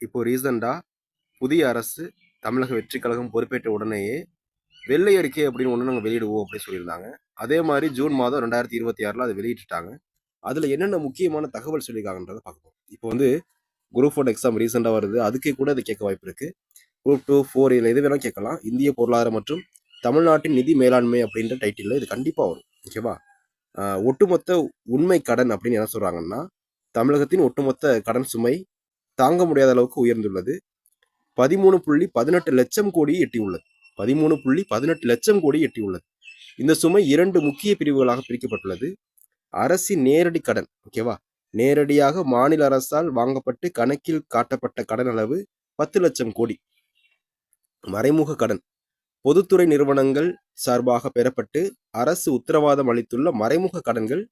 இப்போ ரீசெண்டா புதிய அரசு தமிழக வெற்றி கழகம் பொறுப்பேற்ற உடனேயே வெள்ளை அறிக்கை அப்படின்னு ஒன்று நாங்கள் வெளியிடுவோம் அப்படின்னு சொல்லியிருந்தாங்க. அதே மாதிரி ஜூன் மாதம் 2026ல் அதை வெளியிட்டுட்டாங்க. அதில் என்னென்ன முக்கியமான தகவல் சொல்லியிருக்காங்கன்றதை பார்ப்போம். இப்போ வந்து குரூப் 1 எக்ஸாம் ரீசெண்டாக வருது. அதுக்கே கூட இதை கேட்க வாய்ப்பு இருக்கு. குரூப் 2, 4 இதில் எது வேணால் கேட்கலாம். இந்திய பொருளாதாரம் மற்றும் தமிழ்நாட்டின் நிதி மேலாண்மை அப்படின்ற டைட்டிலில் இது கண்டிப்பாக வரும். ஓகேவா? ஒட்டுமொத்த உண்மை கடன் அப்படின்னு என்ன சொல்றாங்கன்னா, தமிழகத்தின் ஒட்டுமொத்த கடன் சுமை தாங்க முடியாத அளவுக்கு உயர்ந்துள்ளது. 13.18 லட்சம் கோடியை எட்டியுள்ளது. 13.18 லட்சம் கோடி எட்டியுள்ளது. இந்த சுமை 2 முக்கிய பிரிவுகளாக பிரிக்கப்பட்டுள்ளது. அரசின் நேரடி கடன், ஓகேவா? நேரடியாக மாநில அரசால் வாங்கப்பட்டு கணக்கில் காட்டப்பட்ட கடன் அளவு 10 லட்சம் கோடி. மறைமுக கடன் பொதுத்துறை நிறுவனங்கள் சார்பாக பெறப்பட்டு அரசு உத்தரவாதம் அளித்துள்ள மறைமுக கடன்கள்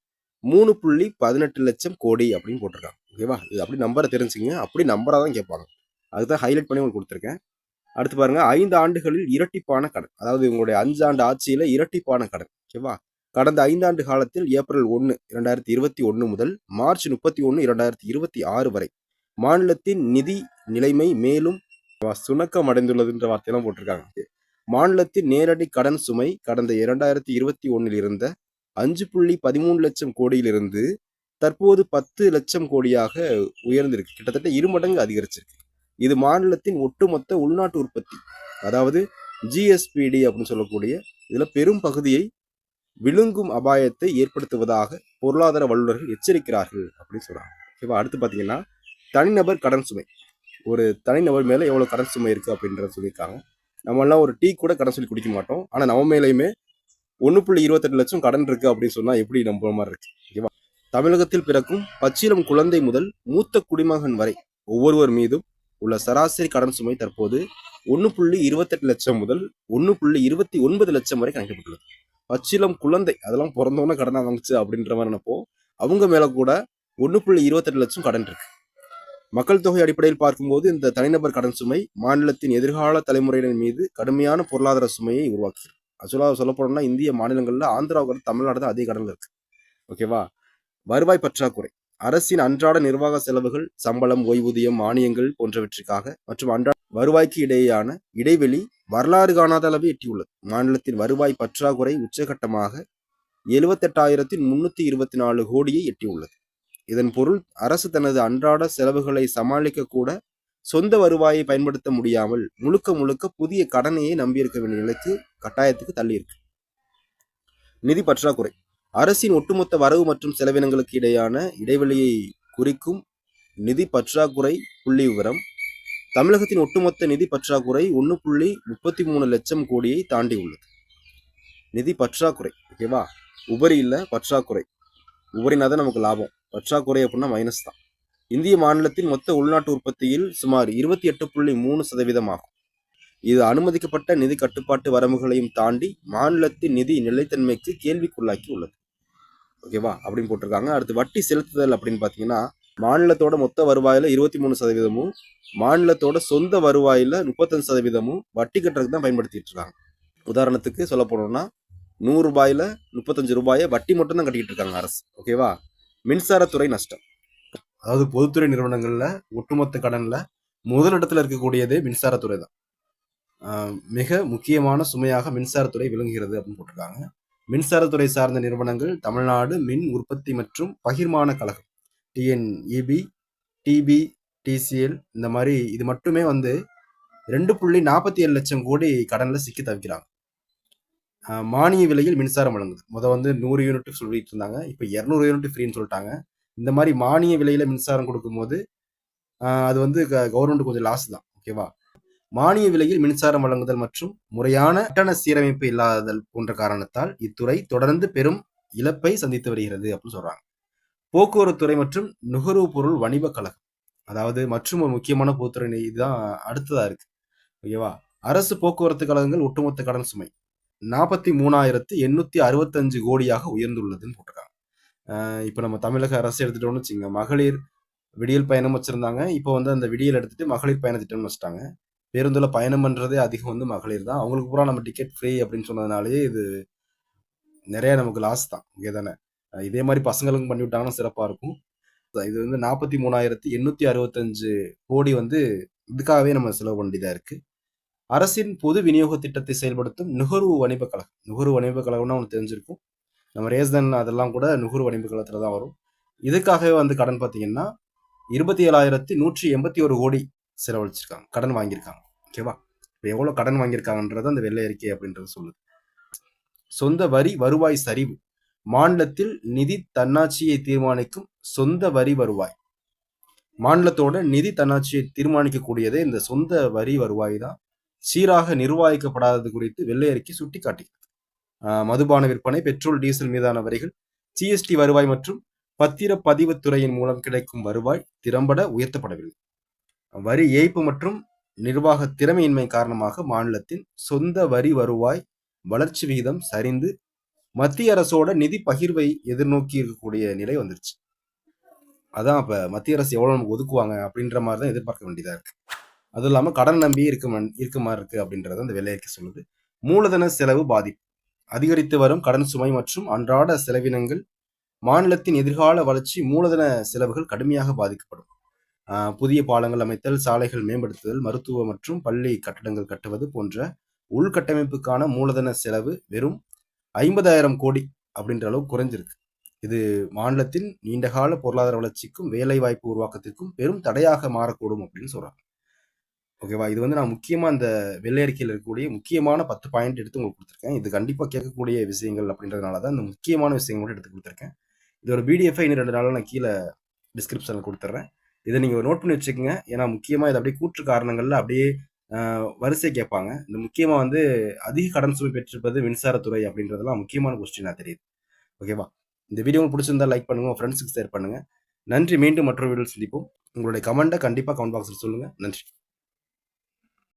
3.18 லட்சம் கோடி அப்படின்னு போட்டிருக்காங்க. ஓகேவா? இது அப்படி நம்பரை தெரிஞ்சுங்க. அப்படி நம்பரா தான் கேட்பாங்க. அதுதான் ஹைலைட் பண்ணி உங்களுக்கு கொடுத்துருக்கேன். அடுத்து பாருங்க, 5 ஆண்டுகளில் இரட்டிப்பான கடன். அதாவது உங்களுடைய 5 ஆண்டு ஆட்சியில இரட்டிப்பான கடன். ஓகேவா? கடந்த 5 ஆண்டு காலத்தில் ஏப்ரல் 1, 2021 முதல் மார்ச் 31, 2026 வரை மாநிலத்தின் நிதி நிலைமை மேலும் சுணக்கம் அடைந்துள்ளதுன்ற வார்த்தையெல்லாம் போட்டிருக்காங்க. மாநிலத்தின் நேரடி கடன் சுமை கடந்த 2021 இருந்த 5.13 லட்சம் கோடியிலிருந்து தற்போது 10 லட்சம் கோடியாக உயர்ந்திருக்கு. கிட்டத்தட்ட 2 மடங்கு அதிகரிச்சிருக்கு. இது மாநிலத்தின் ஒட்டுமொத்த உள்நாட்டு உற்பத்தி, அதாவது ஜிஎஸ்பிடி அப்படின்னு சொல்லக்கூடிய இதுல பெரும் பகுதியை விழுங்கும் அபாயத்தை ஏற்படுத்துவதாக பொருளாதார வல்லுநர்கள் எச்சரிக்கிறார்கள் அப்படின்னு சொல்றாங்க. ஓகேவா? அடுத்து பாத்தீங்கன்னா, தனிநபர் கடன் சுமை. ஒரு தனிநபர் மேல எவ்வளவு கடன் சுமை இருக்கு அப்படின்றத சொல்லியிருக்காங்க. நம்ம எல்லாம் ஒரு டீ கூட கடன் சொல்லி குடிக்க மாட்டோம். ஆனா நம்ம மேலேயுமே 1.28 லட்சம் கடன் இருக்கு அப்படின்னு சொன்னா எப்படி நம்புற மாதிரி இருக்கு. ஓகேவா? தமிழகத்தில் பிறக்கும் பச்சிளம் குழந்தை முதல் மூத்த குடிமகன் வரை ஒவ்வொருவர் மீதும் உள்ள சராசரி கடன் சுமை தற்போது 1.28 லட்சம் முதல் 1.29 லட்சம் வரை கணக்கிடப்பட்டுள்ளது. பச்சிளம் குழந்தை, அதெல்லாம் பிறந்தவொன்னே கடனா வாங்குச்சு அப்படின்ற மாதிரி நினைப்போம். அவங்க மேல கூட 1.28 லட்சம் கடன் இருக்கு. மக்கள் தொகை அடிப்படையில் பார்க்கும்போது இந்த தனிநபர் கடன் சுமை மாநிலத்தின் எதிர்கால தலைமுறையினர் மீது கடுமையான பொருளாதார சுமையை உருவாக்குகிறது. ஆக்சுவலாக சொல்ல போனோம்னா இந்திய மாநிலங்கள்ல ஆந்திராவுக்கு தமிழ்நாடு தான் அதிக கடன்ல இருக்கு. ஓகேவா? வருவாய் பற்றாக்குறை. அரசின் அன்றாட நிர்வாக செலவுகள், சம்பளம், ஓய்வூதியம், மானியங்கள் போன்றவற்றிற்காக மற்றும் அன்றாட வருவாய்க்கு இடையேயான இடைவெளி வரலாறு காணாத அளவு எட்டியுள்ளது. மாநிலத்தின் வருவாய் பற்றாக்குறை உச்சகட்டமாக 78,324 கோடியை எட்டியுள்ளது. இதன் பொருள் அரசு தனது அன்றாட செலவுகளை சமாளிக்க கூட சொந்த வருவாயை பயன்படுத்த முடியாமல் முழுக்க முழுக்க புதிய கடனையே நம்பியிருக்க வேண்டிய நிலைக்கு கட்டாயத்துக்கு தள்ளி இருக்கு. நிதி பற்றாக்குறை. அரசின் ஒட்டுமொத்த வரவு மற்றும் செலவினங்களுக்கு இடையான இடைவெளியை குறிக்கும் நிதி பற்றாக்குறை புள்ளி விவரம். தமிழகத்தின் ஒட்டுமொத்த நிதி பற்றாக்குறை 1.33 லட்சம் கோடியை தாண்டி உள்ளது. நிதி பற்றாக்குறை, ஓகேவா? உபரி இல்ல, பற்றாக்குறை. உபரினா தான் நமக்கு லாபம், பற்றாக்குறை அப்படின்னா மைனஸ் தான். இந்திய மாநிலத்தின் மொத்த உள்நாட்டு உற்பத்தியில் சுமார் 28.3% ஆகும். இது அனுமதிக்கப்பட்ட நிதி கட்டுப்பாட்டு வரம்புகளையும் தாண்டி மாநிலத்தின் நிதி நிலைத்தன்மைக்கு கேள்விக்குள்ளாக்கி உள்ளது. ஓகேவா? அப்படின்னு போட்டிருக்காங்க. அடுத்து வட்டி செலுத்துதல் அப்படின்னு பாத்தீங்கன்னா, மாநிலத்தோட மொத்த வருவாயில 23%, மாநிலத்தோட சொந்த வருவாயில 35% வட்டி கட்டுறதுக்கு தான் பயன்படுத்திட்டு இருக்காங்க. உதாரணத்துக்கு சொல்ல போனோம்னா 100 ரூபாயில 35 ரூபாயை வட்டி மட்டும் தான் கட்டிக்கிட்டு இருக்காங்க அரசு. ஓகேவா? மின்சாரத்துறை நஷ்டம். அதாவது பொதுத்துறை நிறுவனங்கள்ல ஒட்டுமொத்த கடன்ல முதலிடத்துல இருக்கக்கூடியதே மின்சாரத்துறை தான். மிக முக்கியமான சுமையாக மின்சாரத்துறை விளங்குகிறது அப்படின்னு போட்டிருக்காங்க. மின்சாரத்துறை சார்ந்த நிறுவனங்கள் தமிழ்நாடு மின் உற்பத்தி மற்றும் பகிர்மான கழகம், டிஎன்இபி, டிபிடிசிஎல், இந்த மாதிரி இது மட்டுமே 2.47 லட்சம் கோடி கடன்ல சிக்கி தவிக்கிறாங்க. மானிய விலையில் மின்சாரம் வழங்குது. 100 யூனிட் சொல்லிட்டு இருந்தாங்க, இப்போ 200 யூனிட் ஃப்ரீன்னு சொல்லிட்டாங்க. இந்த மாதிரி மானிய விலையில மின்சாரம் கொடுக்கும்போது அது கவர்மெண்ட் கொஞ்சம் லாஸ் தான். ஓகேவா? மானிய விலையில் மின்சாரம் வழங்குதல் மற்றும் முறையான கட்டண சீரமைப்பு இல்லாததல் போன்ற காரணத்தால் இத்துறை தொடர்ந்து பெரும் இழப்பை சந்தித்து வருகிறது அப்படின்னு சொல்றாங்க. போக்குவரத்துறை மற்றும் நுகர்வு பொருள் வணிக கழகம், அதாவது மற்றும் ஒரு முக்கியமான பொதுத்துறை இதுதான் அடுத்ததா இருக்கு. ஓகேவா? அரசு போக்குவரத்து கழகங்கள் ஒட்டுமொத்த கடன் சுமை 43,865 கோடியாக உயர்ந்துள்ளதுன்னு போட்டிருக்காங்க. இப்போ நம்ம தமிழக அரசு எடுத்துட்டோம்னு வச்சுங்க, மகளிர் விடியல் பயணம் வச்சிருந்தாங்க. இப்போ அந்த விடியல் எடுத்துட்டு மகளிர் பயண திட்டம்னு வச்சுட்டாங்க. பேருந்துல பயணம் பண்றதே அதிகம் மகளிர் தான். அவங்களுக்கு பூரா நம்ம டிக்கெட் ஃப்ரீ அப்படின்னு சொன்னதுனாலே இது நிறைய நமக்கு லாஸ் தான். ஓகே தானே? இதே மாதிரி பசங்களுக்கும் பண்ணி விட்டாங்கன்னா சிறப்பா இருக்கும். இது வந்து 43,865 கோடி வந்து இதுக்காகவே நம்ம செலவு பண்ண வேண்டியதா இருக்கு. அரசின் பொது விநியோக திட்டத்தை செயல்படுத்தும் நுகர்வு வாணிப கழகம். நுகர்வு வாணிப கழகம்னா உனக்கு தெரிஞ்சிருக்கும். நம்ம ரேஷன் அதெல்லாம் கூட நுகர்வு வாணிப கழகத்துல தான் வரும். இதுக்காகவே வந்து கடன் பார்த்தீங்கன்னா 27,181 கோடி செலவழிச்சிருக்காங்க, கடன் வாங்கியிருக்காங்க. ஓகேவா? இப்போ எவ்வளவு கடன் வாங்கியிருக்காங்கன்றது அந்த வெள்ளை அறிக்கை அப்படின்றது சொல்லுது. சொந்த வரி வருவாய் சரிவு. மாநிலத்தில் நிதி தன்னாட்சியை தீர்மானிக்கும் சொந்த வரி வருவாய். மாநிலத்தோட நிதி தன்னாட்சியை தீர்மானிக்கக்கூடியதே இந்த சொந்த வரி வருவாய் தான். சீராக நிர்வகிக்கப்படாதது குறித்து வெள்ளை அறிக்கை சுட்டிக்காட்டுகிறது. மதுபான விற்பனை, பெட்ரோல் டீசல் மீதான வரிகள், ஜிஎஸ்டி வருவாய் மற்றும் பத்திரப்பதிவுத்துறையின் மூலம் கிடைக்கும் வருவாய் திறம்பட உயர்த்தப்படவில்லை. வரி ஏய்ப்பு மற்றும் நிர்வாக திறமையின்மை காரணமாக மாநிலத்தின் சொந்த வரி வருவாய் வளர்ச்சி விகிதம் சரிந்து மத்திய அரசோட நிதி பகிர்வை எதிர்நோக்கி இருக்கக்கூடிய நிலை வந்துருச்சு. அதான் அப்ப மத்திய அரசு எவ்வளவு நமக்கு ஒதுக்குவாங்க அப்படின்ற மாதிரி தான் எதிர்பார்க்க வேண்டியதா இருக்கு. அதுவும் இல்லாம கடன் நம்பி இருக்க மாதிரி இருக்கு அப்படின்றத அந்த வெள்ளை அறிக்கை சொல்லுது. மூலதன செலவு பாதிப்பு. அதிகரித்து வரும் கடன் சுமை மற்றும் அன்றாட செலவினங்கள் மாநிலத்தின் எதிர்கால வளர்ச்சி மூலதன செலவுகள் கடுமையாக பாதிக்கப்படும். புதிய பாலங்கள் அமைத்தல், சாலைகள் மேம்படுத்துதல், மருத்துவ மற்றும் பள்ளி கட்டடங்கள் கட்டுவது போன்ற உள்கட்டமைப்புக்கான மூலதன செலவு வெறும் 50,000 கோடி அப்படின்ற அளவு குறைஞ்சிருக்கு. இது மாநிலத்தின் நீண்டகால பொருளாதார வளர்ச்சிக்கும் வேலை வாய்ப்பு உருவாக்கத்திற்கும் பெரும் தடையாக மாறக்கூடும் அப்படின்னு சொல்றாங்க. ஓகேவா? இது வந்து நான் முக்கியமா இந்த வெள்ளை அறிக்கையில் இருக்கக்கூடிய முக்கியமான 10 பாயிண்ட் எடுத்து உங்களுக்கு கொடுத்துருக்கேன். இது கண்டிப்பா கேட்கக்கூடிய விஷயங்கள் அப்படின்றதுனால தான் இந்த முக்கியமான விஷயங்கள் மட்டும் எடுத்து கொடுத்துருக்கேன். இதோட பிடிஎஃப் இன்னும் 2 நாள்ல நான் கீழே டிஸ்கிரிப்ஷனில் கொடுத்துட்றேன். இதை நீங்கள் நோட் பண்ணி வச்சுக்கோங்க. ஏன்னா முக்கியமாக இது அப்படியே கூற்று காரணங்கள்ல அப்படியே வரிசை கேட்பாங்க. இந்த முக்கியமாக வந்து அதிக கடன் சுமை பெற்றிருப்பது மின்சாரத்துறை அப்படின்றதெல்லாம் முக்கியமான கொஸ்டினாக தெரியுது. ஓகேவா? இந்த வீடியோ உங்களுக்கு பிடிச்சிருந்தா லைக் பண்ணுங்க, உங்கள் ஃப்ரெண்ட்ஸுக்கு ஷேர் பண்ணுங்க. நன்றி. மீண்டும் மற்றொரு வீடியோவில் சந்திப்போம். உங்களுடைய கமெண்ட்டை கண்டிப்பாக கமெண்ட் பாக்ஸில் சொல்லுங்கள். நன்றி.